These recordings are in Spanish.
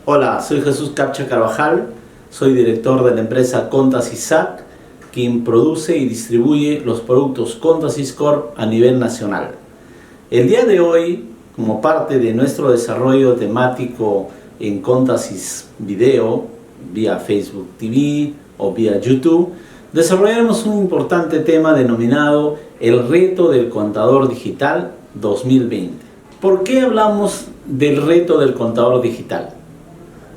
Hola, soy Jesús Capcha Carvajal, soy director de la empresa Contasys SAC, quien produce y distribuye los productos Contasys Corp a nivel nacional. El día de hoy, como parte de nuestro desarrollo temático en Contasys Video, vía Facebook TV o vía YouTube, desarrollaremos un importante tema denominado el reto del contador digital 2020. ¿Por qué hablamos del reto del contador digital?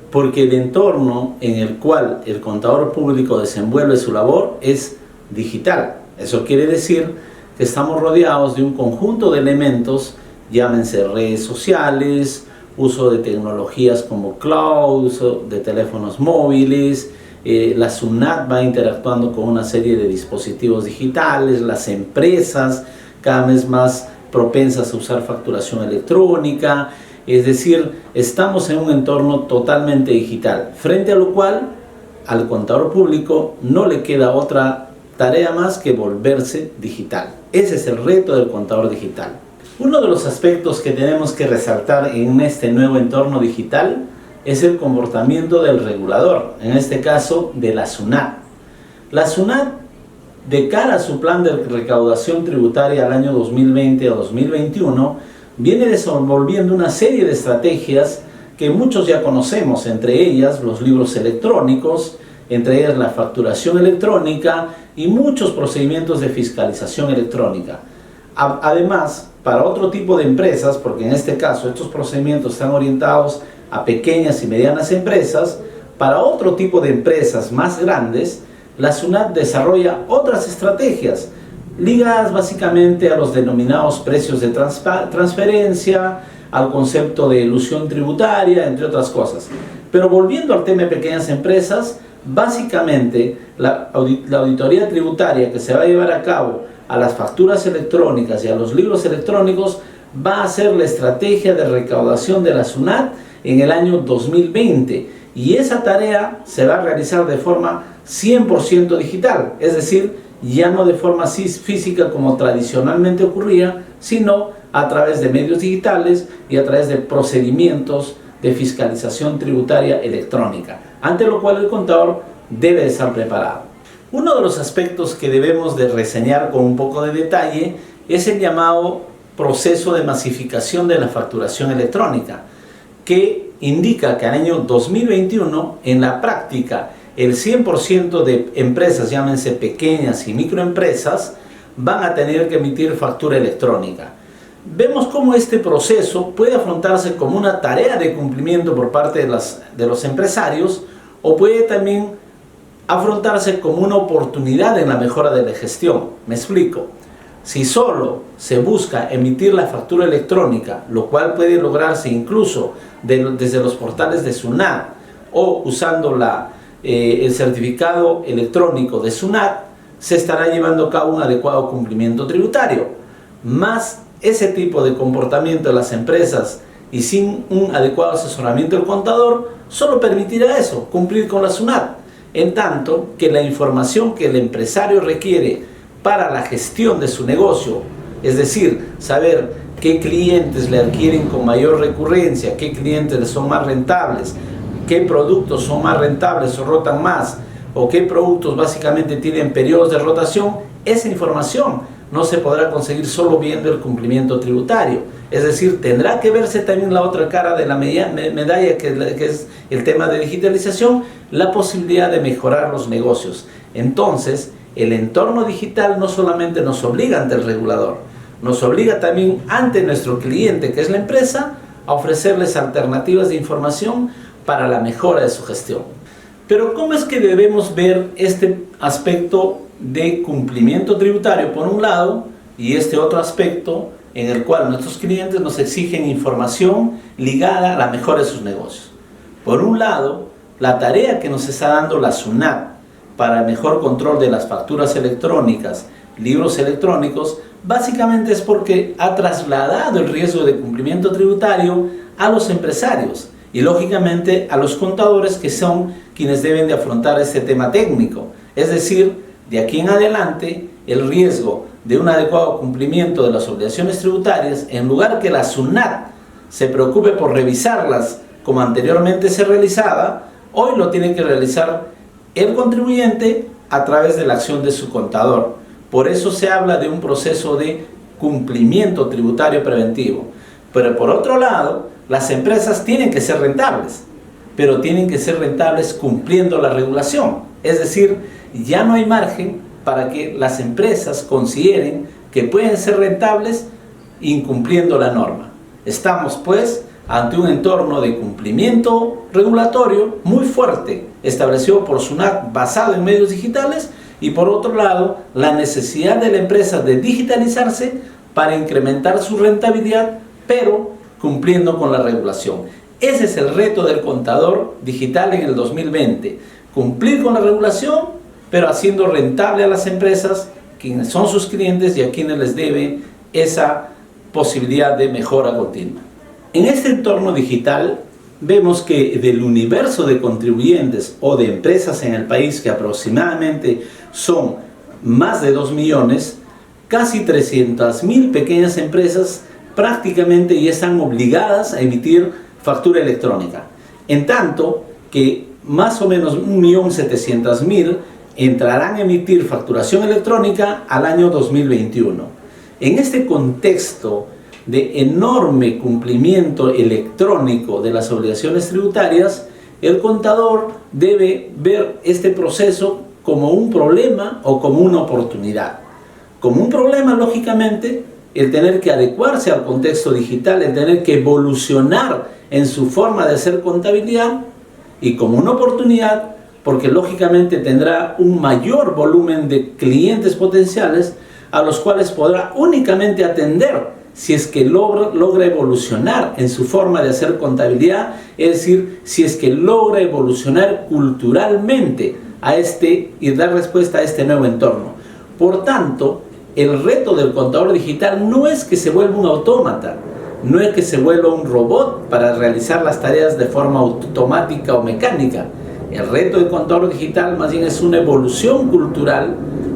Porque el entorno en el cual el contador público desenvuelve su labor es digital. Eso quiere decir que estamos rodeados de un conjunto de elementos, llámense redes sociales, uso de tecnologías como cloud, uso de teléfonos móviles, la SUNAT va interactuando con una serie de dispositivos digitales, las empresas cada vez más propensas a usar facturación electrónica. Es decir, estamos en un entorno totalmente digital, frente a lo cual al contador público no le queda otra tarea más que volverse digital. Ese es el reto del contador digital. Uno de los aspectos que tenemos que resaltar en este nuevo entorno digital es el comportamiento del regulador, en este caso de la SUNAT. La SUNAT, de cara a su plan de recaudación tributaria al año 2020 o 2021, viene desenvolviendo una serie de estrategias que muchos ya conocemos, entre ellas los libros electrónicos, entre ellas la facturación electrónica y muchos procedimientos de fiscalización electrónica. Además, para otro tipo de empresas, porque en este caso estos procedimientos están orientados a pequeñas y medianas empresas, para otro tipo de empresas más grandes, la SUNAT desarrolla otras estrategias ligadas básicamente a los denominados precios de transferencia, al concepto de elusión tributaria, entre otras cosas. Pero volviendo al tema de pequeñas empresas, básicamente la auditoría tributaria que se va a llevar a cabo a las facturas electrónicas y a los libros electrónicos va a ser la estrategia de recaudación de la SUNAT en el año 2020, y esa tarea se va a realizar de forma 100% digital, es decir, ya no de forma física como tradicionalmente ocurría, sino a través de medios digitales y a través de procedimientos de fiscalización tributaria electrónica, ante lo cual el contador debe de estar preparado. Uno de los aspectos que debemos de reseñar con un poco de detalle es el llamado proceso de masificación de la facturación electrónica, que indica que al año 2021, en la práctica, el 100% de empresas, llámense pequeñas y microempresas, van a tener que emitir factura electrónica. Vemos cómo este proceso puede afrontarse como una tarea de cumplimiento por parte de los empresarios, o puede también afrontarse como una oportunidad en la mejora de la gestión. Me explico. Si solo se busca emitir la factura electrónica, lo cual puede lograrse incluso desde los portales de SUNAT o usando el certificado electrónico de SUNAT, se estará llevando a cabo un adecuado cumplimiento tributario. Más ese tipo de comportamiento de las empresas y sin un adecuado asesoramiento del contador, solo permitirá eso, cumplir con la SUNAT, en tanto que la información que el empresario requiere para la gestión de su negocio, es decir, saber qué clientes le adquieren con mayor recurrencia, qué clientes le son más rentables, qué productos son más rentables o rotan más, o qué productos básicamente tienen periodos de rotación, esa información no se podrá conseguir solo viendo el cumplimiento tributario. Es decir, tendrá que verse también la otra cara de la medalla, que es el tema de digitalización, la posibilidad de mejorar los negocios. Entonces, el entorno digital no solamente nos obliga ante el regulador, nos obliga también ante nuestro cliente, que es la empresa, a ofrecerles alternativas de información para la mejora de su gestión. Pero ¿cómo es que debemos ver este aspecto de cumplimiento tributario por un lado, y este otro aspecto en el cual nuestros clientes nos exigen información ligada a la mejora de sus negocios? Por un lado, la tarea que nos está dando la SUNAT para el mejor control de las facturas electrónicas, libros electrónicos, básicamente es porque ha trasladado el riesgo de cumplimiento tributario a los empresarios y lógicamente a los contadores, que son quienes deben de afrontar este tema técnico. Es decir, de aquí en adelante, el riesgo de un adecuado cumplimiento de las obligaciones tributarias, en lugar que la SUNAT se preocupe por revisarlas como anteriormente se realizaba, hoy lo tiene que realizar el contribuyente a través de la acción de su contador. Por eso se habla de un proceso de cumplimiento tributario preventivo. Pero por otro lado, las empresas tienen que ser rentables, pero tienen que ser rentables cumpliendo la regulación. Es decir, ya no hay margen para que las empresas consideren que pueden ser rentables incumpliendo la norma. Estamos pues ante un entorno de cumplimiento regulatorio muy fuerte, establecido por SUNAT basado en medios digitales, y por otro lado, la necesidad de la empresa de digitalizarse para incrementar su rentabilidad, pero cumpliendo con la regulación. Ese es el reto del contador digital en el 2020, cumplir con la regulación, pero haciendo rentable a las empresas, quienes son sus clientes y a quienes les debe esa posibilidad de mejora continua. En este entorno digital vemos que del universo de contribuyentes o de empresas en el país, que aproximadamente son más de 2 millones, casi 300.000 pequeñas empresas prácticamente ya están obligadas a emitir factura electrónica, en tanto que más o menos 1.700.000 entrarán a emitir facturación electrónica al año 2021. En este contexto de enorme cumplimiento electrónico de las obligaciones tributarias, el contador debe ver este proceso como un problema o como una oportunidad. Como un problema, lógicamente, el tener que adecuarse al contexto digital, el tener que evolucionar en su forma de hacer contabilidad, y como una oportunidad, porque lógicamente tendrá un mayor volumen de clientes potenciales a los cuales podrá únicamente atender si es que logra evolucionar en su forma de hacer contabilidad, es decir, si es que logra evolucionar culturalmente y dar respuesta a este nuevo entorno. Por tanto, el reto del contador digital no es que se vuelva un autómata, no es que se vuelva un robot para realizar las tareas de forma automática o mecánica. El reto del contador digital más bien es una evolución cultural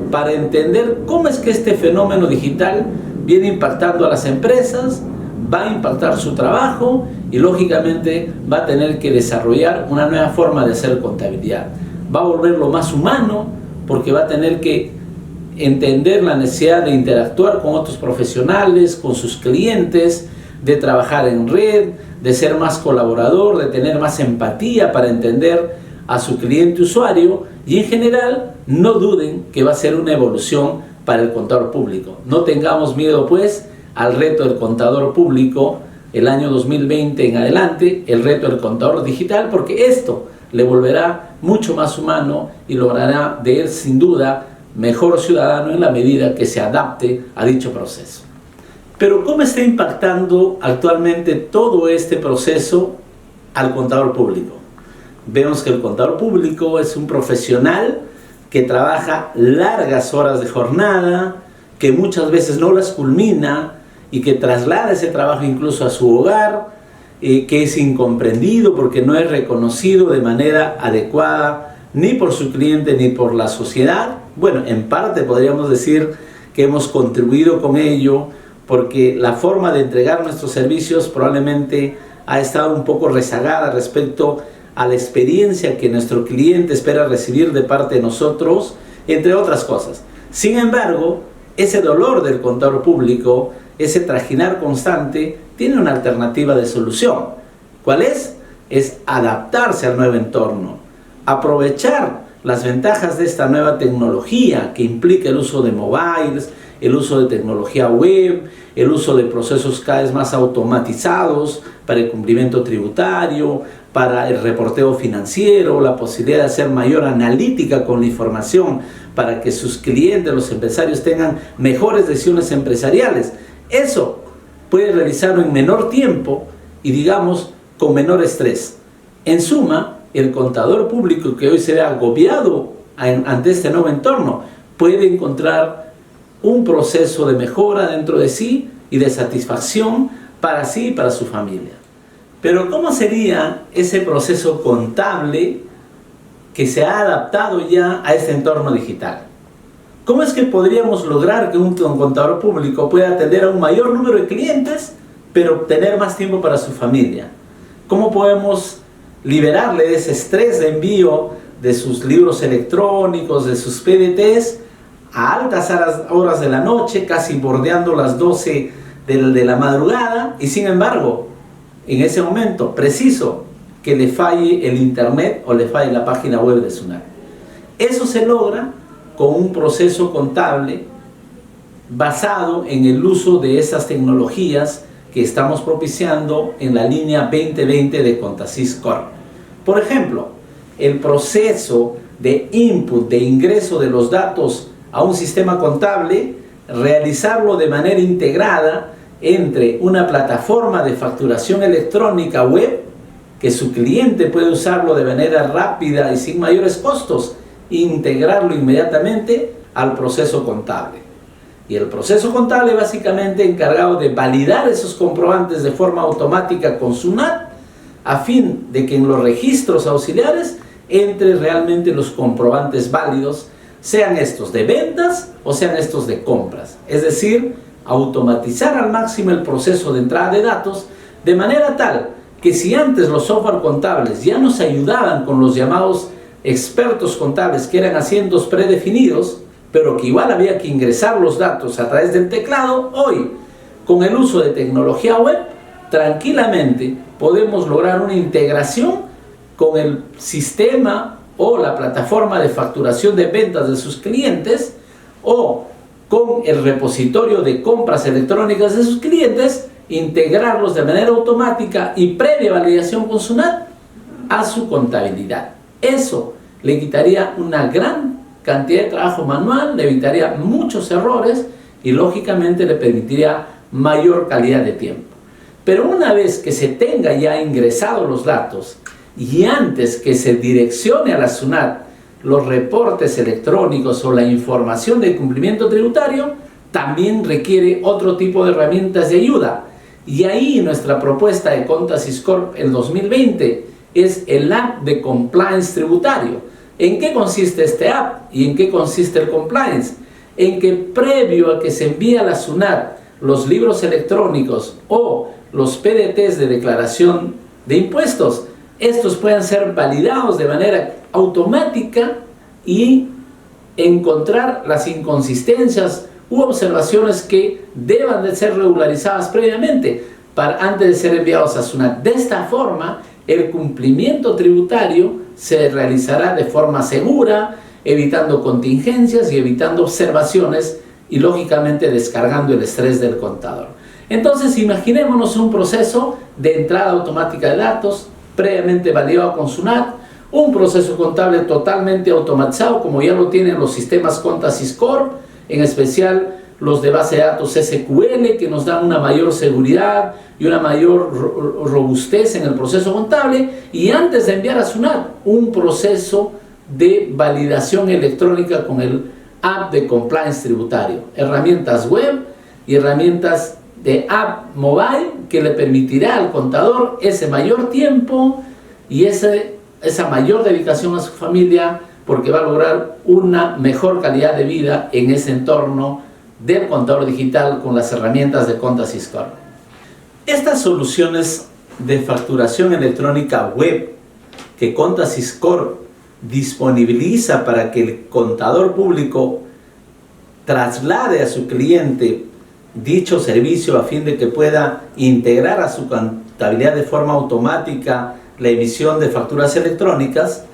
para entender cómo es que este fenómeno digital viene impactando a las empresas, va a impactar su trabajo y lógicamente va a tener que desarrollar una nueva forma de hacer contabilidad. Va a volverlo más humano porque va a tener que entender la necesidad de interactuar con otros profesionales, con sus clientes, de trabajar en red, de ser más colaborador, de tener más empatía para entender a su cliente usuario, y en general no duden que va a ser una evolución para el contador público. No tengamos miedo pues al reto del contador público el año 2020 en adelante, el reto del contador digital, porque esto le volverá mucho más humano y logrará de él sin duda mejor ciudadano en la medida que se adapte a dicho proceso. Pero ¿cómo está impactando actualmente todo este proceso al contador público? Vemos que el contador público es un profesional que trabaja largas horas de jornada, que muchas veces no las culmina y que traslada ese trabajo incluso a su hogar, que es incomprendido porque no es reconocido de manera adecuada ni por su cliente ni por la sociedad. Bueno, en parte podríamos decir que hemos contribuido con ello porque la forma de entregar nuestros servicios probablemente ha estado un poco rezagada respecto a la experiencia que nuestro cliente espera recibir de parte de nosotros, entre otras cosas. Sin embargo, ese dolor del contador público, ese trajinar constante, tiene una alternativa de solución. ¿Cuál es? Es adaptarse al nuevo entorno, aprovechar las ventajas de esta nueva tecnología que implica el uso de mobiles, el uso de tecnología web, el uso de procesos cada vez más automatizados para el cumplimiento tributario, para el reporteo financiero, la posibilidad de hacer mayor analítica con la información para que sus clientes, los empresarios, tengan mejores decisiones empresariales. Eso puede realizarlo en menor tiempo y, digamos, con menor estrés. En suma, el contador público que hoy se ve agobiado ante este nuevo entorno puede encontrar un proceso de mejora dentro de sí y de satisfacción para sí y para su familia. Pero ¿cómo sería ese proceso contable que se ha adaptado ya a este entorno digital? ¿Cómo es que podríamos lograr que un contador público pueda atender a un mayor número de clientes, pero tener más tiempo para su familia? ¿Cómo podemos liberarle de ese estrés de envío de sus libros electrónicos, de sus PDTs, a altas horas de la noche, casi bordeando las 12 de la madrugada, y sin embargo, en ese momento preciso que le falle el internet o le falle la página web de SUNAT? Eso se logra con un proceso contable basado en el uso de esas tecnologías que estamos propiciando en la línea 2020 de Contasys Corp. Por ejemplo, el proceso de input, de ingreso de los datos a un sistema contable, realizarlo de manera integrada entre una plataforma de facturación electrónica web, que su cliente puede usarlo de manera rápida y sin mayores costos, e integrarlo inmediatamente al proceso contable. Y el proceso contable básicamente encargado de validar esos comprobantes de forma automática con SUNAT, a fin de que en los registros auxiliares entre realmente los comprobantes válidos, sean estos de ventas o sean estos de compras. Es decir, automatizar al máximo el proceso de entrada de datos, de manera tal que si antes los software contables ya nos ayudaban con los llamados expertos contables, que eran asientos predefinidos, pero que igual había que ingresar los datos a través del teclado, hoy, con el uso de tecnología web, tranquilamente podemos lograr una integración con el sistema o la plataforma de facturación de ventas de sus clientes, o con el repositorio de compras electrónicas de sus clientes, integrarlos de manera automática y previa validación con SUNAT a su contabilidad. Eso le quitaría una gran cantidad de trabajo manual, le evitaría muchos errores y lógicamente le permitiría mayor calidad de tiempo. Pero una vez que se tenga ya ingresados los datos y antes que se direccione a la SUNAT los reportes electrónicos o la información de cumplimiento tributario, también requiere otro tipo de herramientas de ayuda. Y ahí nuestra propuesta de Contasys Corp en 2020 es el app de compliance tributario. ¿En qué consiste este app y en qué consiste el compliance? En que previo a que se envíe a la SUNAT los libros electrónicos o los PDTs de declaración de impuestos, estos puedan ser validados de manera automática y encontrar las inconsistencias u observaciones que deban de ser regularizadas previamente antes de ser enviados a SUNAT. De esta forma, el cumplimiento tributario se realizará de forma segura, evitando contingencias y evitando observaciones y lógicamente descargando el estrés del contador. Entonces imaginémonos un proceso de entrada automática de datos previamente validado con SUNAT, un proceso contable totalmente automatizado como ya lo tienen los sistemas Contasys Corp, en especial los de base de datos SQL, que nos dan una mayor seguridad y una mayor robustez en el proceso contable, y antes de enviar a SUNAT, un proceso de validación electrónica con el app de compliance tributario, herramientas web y herramientas de app mobile que le permitirá al contador ese mayor tiempo y esa mayor dedicación a su familia, porque va a lograr una mejor calidad de vida en ese entorno del contador digital con las herramientas de Contasys Corp. Estas soluciones de facturación electrónica web que Contasys Corp disponibiliza para que el contador público traslade a su cliente dicho servicio a fin de que pueda integrar a su contabilidad de forma automática la emisión de facturas electrónicas,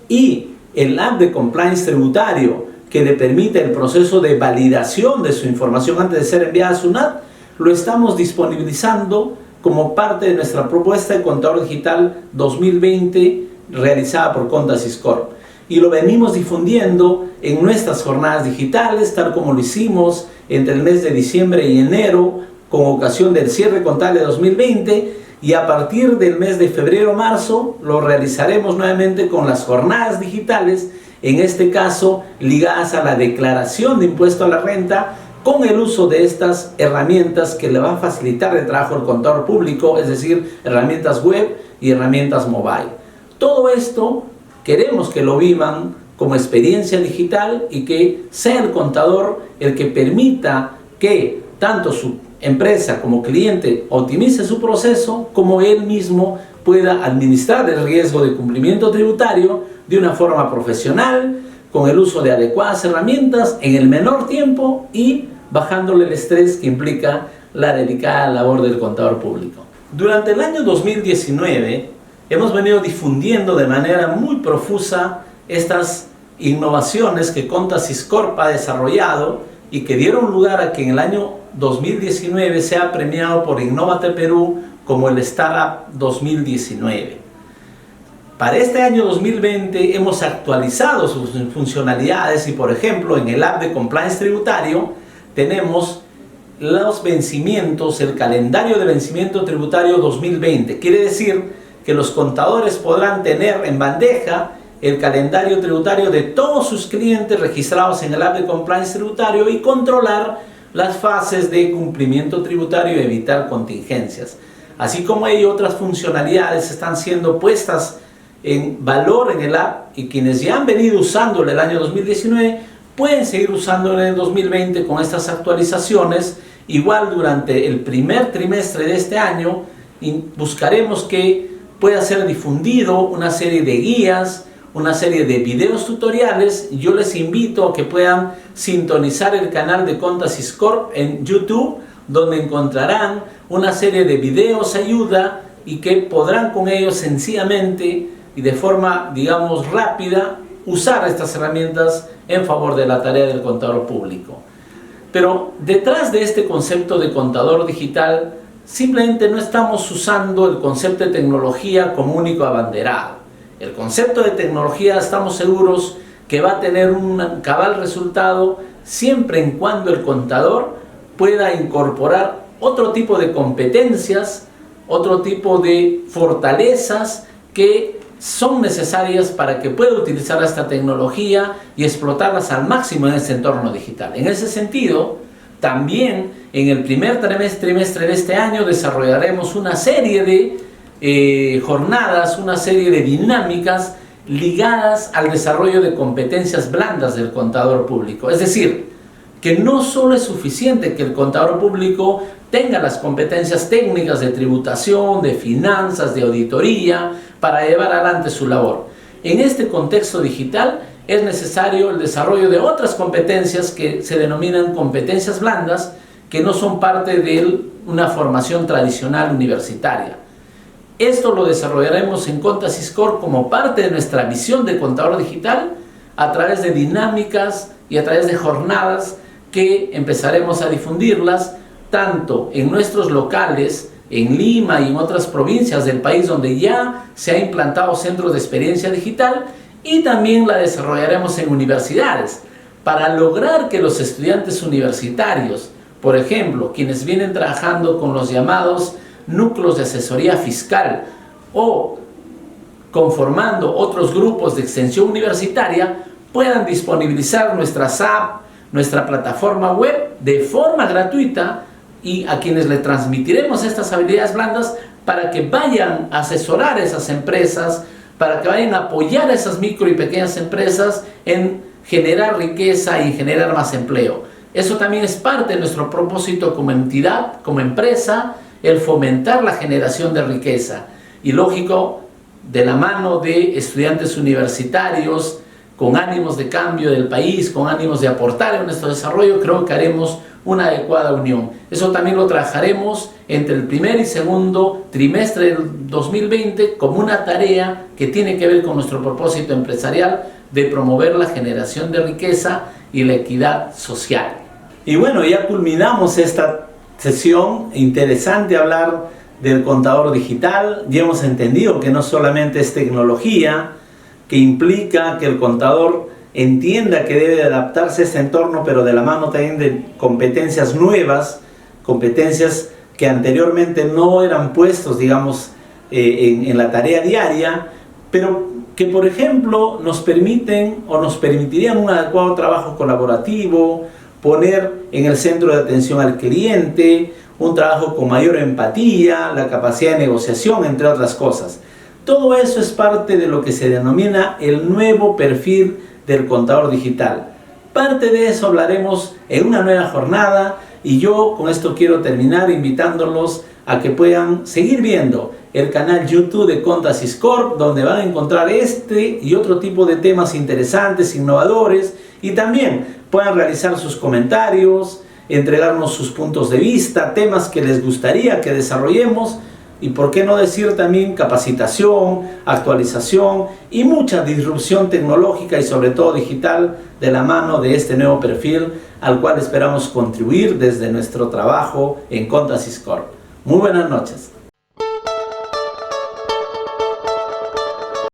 y el app de compliance tributario que le permite el proceso de validación de su información antes de ser enviada a SUNAT, lo estamos disponibilizando como parte de nuestra propuesta de Contador Digital 2020 realizada por Contasys Corp. Y lo venimos difundiendo en nuestras jornadas digitales, tal como lo hicimos entre el mes de diciembre y enero, con ocasión del cierre contable de 2020, y a partir del mes de febrero-marzo lo realizaremos nuevamente con las jornadas digitales, en este caso ligadas a la declaración de impuesto a la renta, con el uso de estas herramientas que le van a facilitar el trabajo al contador público, es decir, herramientas web y herramientas mobile. Todo esto queremos que lo vivan como experiencia digital y que sea el contador el que permita que tanto su empresa como cliente optimice su proceso, como él mismo pueda administrar el riesgo de cumplimiento tributario de una forma profesional, con el uso de adecuadas herramientas en el menor tiempo y bajándole el estrés que implica la delicada labor del contador público. Durante el año 2019 hemos venido difundiendo de manera muy profusa estas innovaciones que Contasys Corp ha desarrollado y que dieron lugar a que en el año 2019 sea premiado por Innovate Perú como el Startup 2019. Para este año 2020 hemos actualizado sus funcionalidades y, por ejemplo, en el app de compliance tributario tenemos los vencimientos, el calendario de vencimiento tributario 2020. Quiere decir que los contadores podrán tener en bandeja el calendario tributario de todos sus clientes registrados en el app de compliance tributario y controlar las fases de cumplimiento tributario y evitar contingencias. Así como ello, otras funcionalidades están siendo puestas en valor en el app y quienes ya han venido usándolo el año 2019 pueden seguir usándolo en el 2020 con estas actualizaciones. Igual durante el primer trimestre de este año buscaremos que pueda ser difundido una serie de guías, una serie de videos tutoriales. Yo les invito a que puedan sintonizar el canal de Contasys Corp en YouTube, donde encontrarán una serie de videos ayuda y que podrán con ellos sencillamente y de forma, digamos, rápida usar estas herramientas en favor de la tarea del contador público. Pero detrás de este concepto de contador digital simplemente no estamos usando el concepto de tecnología como único abanderado. El concepto de tecnología estamos seguros que va a tener un cabal resultado siempre en cuando el contador pueda incorporar otro tipo de competencias, otro tipo de fortalezas que son necesarias para que pueda utilizar esta tecnología y explotarlas al máximo en este entorno digital. En ese sentido, también en el primer trimestre de este año desarrollaremos una serie de jornadas, una serie de dinámicas ligadas al desarrollo de competencias blandas del contador público. Es decir, que no solo es suficiente que el contador público tenga las competencias técnicas de tributación, de finanzas, de auditoría, para llevar adelante su labor. En este contexto digital es necesario el desarrollo de otras competencias que se denominan competencias blandas, que no son parte de una formación tradicional universitaria. Esto lo desarrollaremos en Contasys Corp como parte de nuestra visión de contador digital a través de dinámicas y a través de jornadas que empezaremos a difundirlas tanto en nuestros locales, en Lima y en otras provincias del país donde ya se ha implantado centros de experiencia digital, y también la desarrollaremos en universidades para lograr que los estudiantes universitarios, por ejemplo, quienes vienen trabajando con los llamados núcleos de asesoría fiscal o conformando otros grupos de extensión universitaria, puedan disponibilizar nuestra app, nuestra plataforma web de forma gratuita, y a quienes le transmitiremos estas habilidades blandas para que vayan a asesorar a esas empresas, para que vayan a apoyar a esas micro y pequeñas empresas en generar riqueza y generar más empleo. Eso también es parte de nuestro propósito como entidad, como empresa, el fomentar la generación de riqueza. Y lógico, de la mano de estudiantes universitarios, con ánimos de cambio del país, con ánimos de aportar en nuestro desarrollo, creo que haremos una adecuada unión. Eso también lo trabajaremos entre el primer y segundo trimestre del 2020 como una tarea que tiene que ver con nuestro propósito empresarial de promover la generación de riqueza y la equidad social. Y bueno, ya culminamos esta sesión. Interesante hablar del contador digital. Ya hemos entendido que no solamente es tecnología, que implica que el contador entienda que debe adaptarse a este entorno, pero de la mano también de competencias nuevas, competencias que anteriormente no eran puestos, digamos, en la tarea diaria, pero que, por ejemplo, nos permiten o nos permitirían un adecuado trabajo colaborativo, poner en el centro de atención al cliente, un trabajo con mayor empatía, la capacidad de negociación, entre otras cosas. Todo eso es parte de lo que se denomina el nuevo perfil del contador digital. Parte de eso hablaremos en una nueva jornada Y yo con esto quiero terminar invitándolos a que puedan seguir viendo el canal YouTube de Contasys Corp, donde van a encontrar este y otro tipo de temas interesantes, innovadores, y también puedan realizar sus comentarios, entregarnos sus puntos de vista, temas que les gustaría que desarrollemos, y por qué no decir también capacitación, actualización y mucha disrupción tecnológica y sobre todo digital de la mano de este nuevo perfil al cual esperamos contribuir desde nuestro trabajo en Contasys Corp. Muy buenas noches.